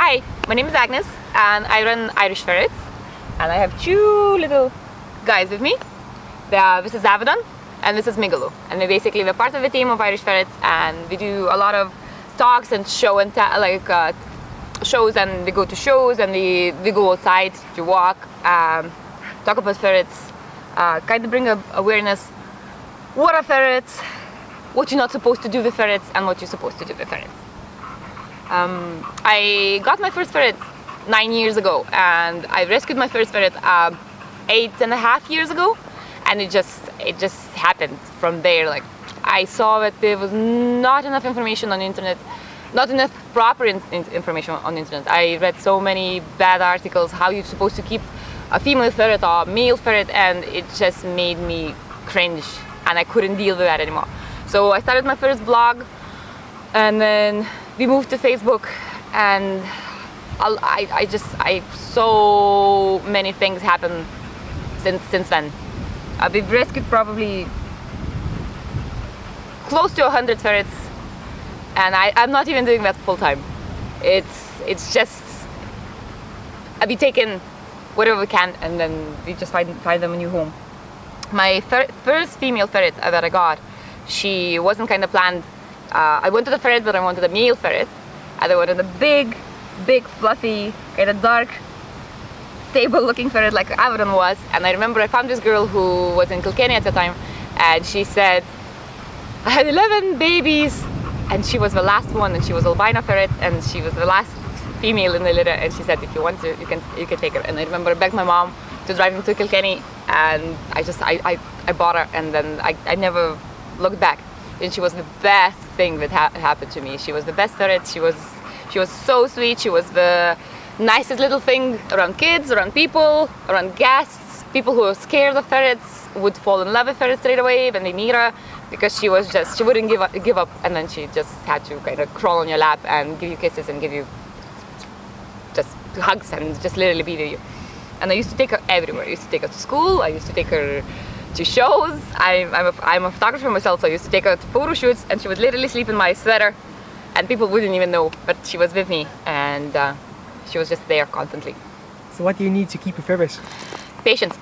Hi, my name is Agnes and I run Irish Ferrets, and I have two little guys with me. This is Abaddon and this is Migaloo, and we're part of the team of Irish Ferrets, and we do a lot of talks and shows, and we go to shows and we go outside to walk, talk about ferrets, kind of bring awareness. What are ferrets? What you're not supposed to do with ferrets and what you're supposed to do with ferrets. I got my first ferret 9 years ago, and I rescued my first ferret 8.5 years ago, and it just happened from there. Like, I saw that there was not enough information on the internet, not enough proper information on the internet. I read so many bad articles how you're supposed to keep a female ferret or a male ferret, and it just made me cringe, and I couldn't deal with that anymore. So I started my first blog, and then we moved to Facebook, and so many things happened since then. We've rescued probably close to 100 ferrets, and I'm not even doing that full time. It's just we taken whatever we can, and then we just find them a new home. My first female ferret that I got, she wasn't kind of planned. I wanted a ferret, but I wanted a male ferret. And I wanted a big, fluffy, kind of dark, stable-looking ferret like Abaddon was. And I remember I found this girl who was in Kilkenny at the time, and she said, I had 11 babies, and she was the last one, and she was albino ferret, and she was the last female in the litter. And she said, if you want to, you can take her. And I remember I begged my mom to drive me to Kilkenny, and I bought her, and then I never looked back. And she was the best thing that happened to me. She was the best ferret. She was so sweet. She was the nicest little thing around kids, around people, around guests. People who were scared of ferrets would fall in love with ferrets straight away when they meet her, because she wouldn't give up, and then she just had to kind of crawl on your lap and give you kisses and give you just hugs and just literally be with you. And I used to take her everywhere. I used to take her to school. I used to take her to shows. I'm a photographer myself, so I used to take her to photo shoots, and she would literally sleep in my sweater, and people wouldn't even know, but she was with me, and she was just there constantly. So what do you need to keep a ferret? Patience.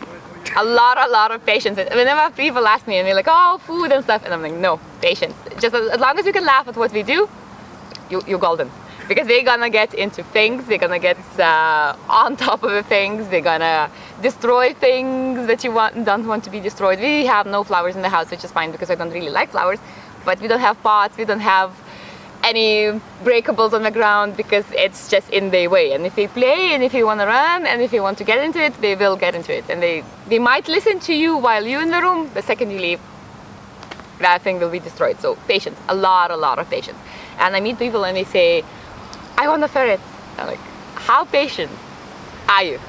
A lot of patience. Whenever people ask me and they're like, oh, food and stuff, and I'm like, no, patience. Just as long as you can laugh at what we do, you're golden. Because they're gonna get into things, they're gonna get on top of the things, they're gonna destroy things that you don't want to be destroyed. We have no flowers in the house, which is fine because I don't really like flowers, but we don't have pots, we don't have any breakables on the ground because it's just in their way. And if they play, and if you want to run, and if you want to get into it, they will get into it. And they might listen to you while you're in the room, the second you leave, that thing will be destroyed. So patience, a lot of patience. And I meet people and they say, I want a ferret. I'm like, how patient are you?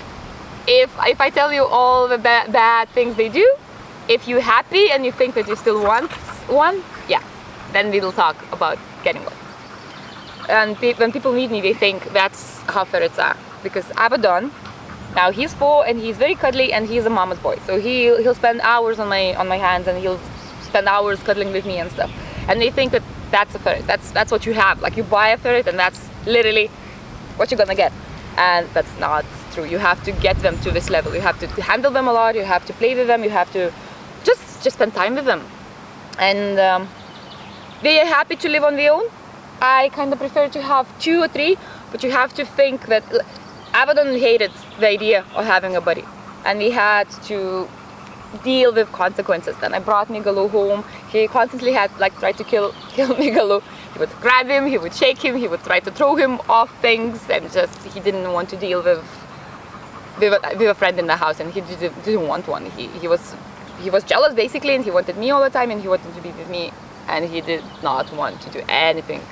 If I tell you all the bad things they do, if you're happy and you think that you still want one, yeah, then we'll talk about getting one. And when people meet me, they think that's how ferrets are. Because Abaddon, now he's 4 and he's very cuddly and he's a mama's boy. So he'll spend hours on my hands, and he'll spend hours cuddling with me and stuff. And they think that that's a ferret. That's what you have. Like, you buy a ferret and that's literally what you're gonna get. And that's not true. You have to get them to this level. You have to handle them a lot. You have to play with them. You have to just spend time with them. And they are happy to live on their own. I kind of prefer to have 2 or 3, but you have to think that Abaddon hated the idea of having a buddy, and we had to deal with consequences. Then I brought Migaloo home. He constantly had tried to kill Migaloo. He would grab him, he would shake him, he would try to throw him off things, and he didn't want to deal with a friend in the house, and he didn't want one. He was jealous basically, and he wanted me all the time, and he wanted to be with me, and he did not want to do anything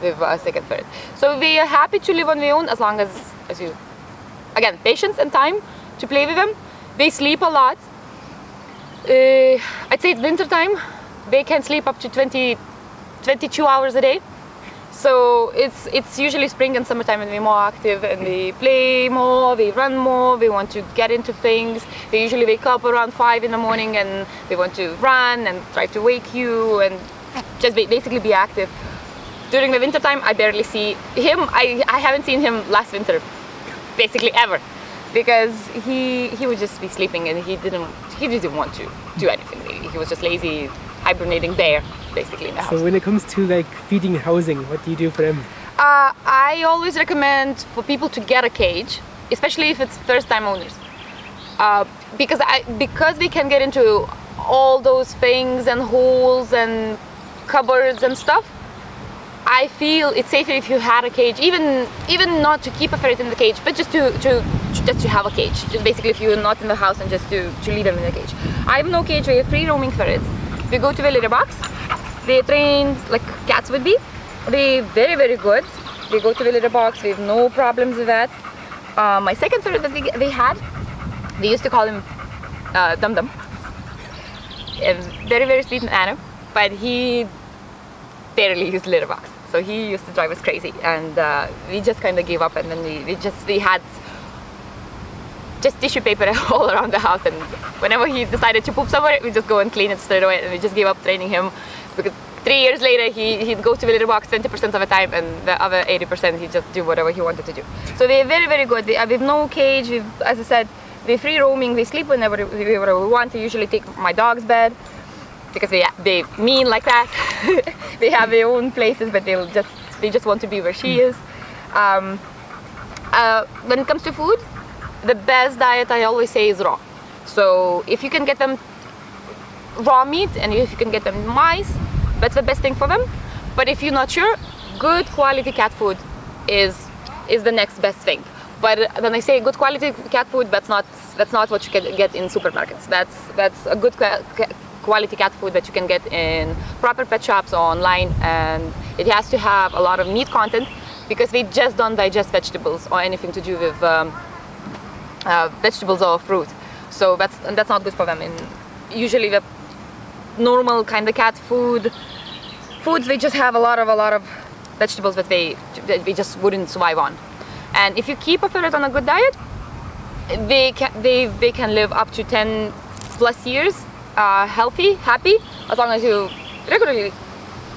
with a second ferret. So we are happy to live on their own as long as you, again, patience and time to play with them. They sleep a lot. I'd say it's winter time. They can sleep up to 22 hours a day. So it's usually spring and summertime when they're more active and they play more, they run more, they want to get into things. They usually wake up around 5 in the morning and they want to run and try to wake you and just basically be active. During the winter time, I barely see him. I haven't seen him last winter, basically ever, because he would just be sleeping and he didn't want to do anything really. He was just lazy, hibernating there, basically in the house. So when it comes to like feeding and housing, what do you do for them? I always recommend for people to get a cage, especially if it's first-time owners, because they can get into all those things and holes and cupboards and stuff. I feel it's safer if you had a cage, even not to keep a ferret in the cage, but just to have a cage. Just basically, if you're not in the house and just to leave them in the cage. I have no cage. We have free roaming ferrets. We go to the litter box. They train like cats would be. They're very, very good. They go to the litter box. We have no problems with that. My second ferret that they had, they used to call him Dum Dum. Very, very sweet animal, but he barely used the litter box. So he used to drive us crazy, and we just kind of gave up. And then we had just tissue paper all around the house, and whenever he decided to poop somewhere, we just go and clean it straight away. And we just gave up training him, because 3 years later he'd go to the litter box 20% of the time, and the other 80% he'd just do whatever he wanted to do. So they're very, very good. We have no cage. As I said, they're free roaming. They sleep whenever we want. I usually take my dog's bed, because they mean like that. They have their own places, but they just want to be where she is. When it comes to food, the best diet I always say is raw. So if you can get them raw meat, and if you can get them mice, that's the best thing for them. But if you're not sure, good quality cat food is the next best thing. But when I say good quality cat food, that's not what you can get in supermarkets. That's a good quality cat food that you can get in proper pet shops or online, and it has to have a lot of meat content, because they just don't digest vegetables or anything to do with vegetables or fruit. So that's not good for them. And usually the normal kind of cat foods, they just have a lot of vegetables that they just wouldn't survive on. And if you keep a ferret on a good diet, they can live up to 10 plus years healthy, happy, as long as you regularly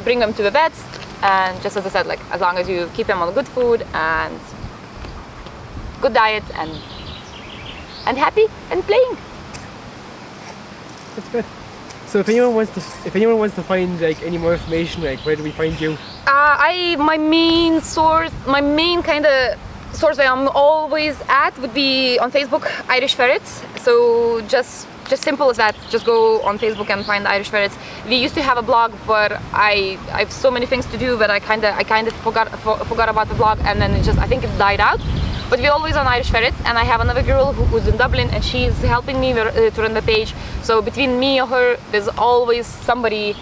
bring them to the vets, and just as I said, like as long as you keep them on good food and good diet and happy and playing. That's good. So if anyone wants to find like any more information, like where do we find you? My main kind of source where I'm always at would be on Facebook, Irish Ferrets. So just simple as that. Just go on Facebook and find Irish Ferrets. We used to have a blog, but I have so many things to do that I kind of forgot about the blog, and then I think it died out. But we're always on Irish Ferrets, and I have another girl who's in Dublin, and she's helping me to run the page. So between me or her, there's always somebody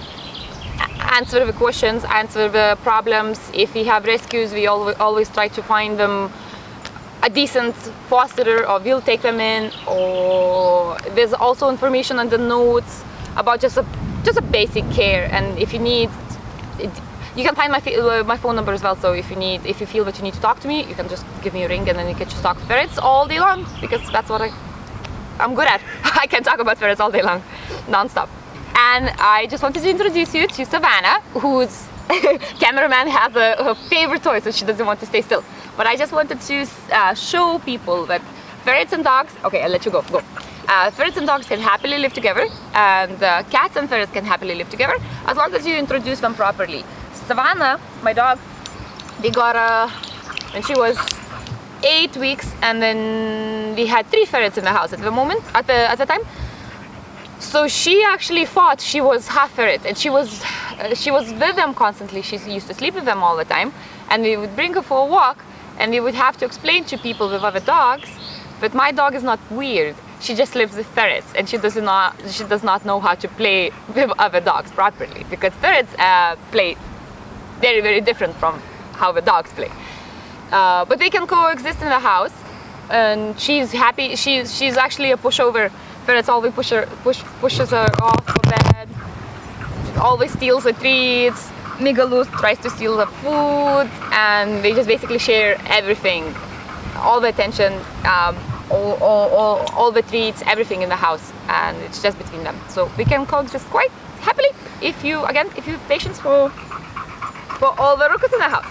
answer the questions, answer the problems. If we have rescues, we always try to find them a decent fosterer, or we'll take them in. Or there's also information on the notes about just a basic care. And if you need, you can find my phone number as well. So if you feel that you need to talk to me, you can just give me a ring, and then you can just talk to ferrets all day long, because that's what I'm good at. I can talk about ferrets all day long, non-stop. And I just wanted to introduce you to Savannah, whose cameraman has her favorite toy, so she doesn't want to stay still. But I just wanted to show people that ferrets and dogs, okay, I'll let you go. Ferrets and dogs can happily live together, and cats and ferrets can happily live together, as long as you introduce them properly. Savannah, my dog, we got her when she was 8 weeks, and then we had 3 ferrets in the house at the time. So she actually thought she was half ferret, and she was with them constantly. She used to sleep with them all the time, and we would bring her for a walk, and we would have to explain to people with other dogs, but my dog is not weird. She just lives with ferrets, and she does not know how to play with other dogs properly, because ferrets play very, very different from how the dogs play. But they can coexist in the house, and she's happy. She's actually a pushover. Ferrets always pushes her off the bed. She always steals the treats. Nigaloos tries to steal the food, and they just basically share everything, all the attention, all the treats, everything in the house, and it's just between them. So we can coexist quite happily if you have patience for Put all the ruckus in the house.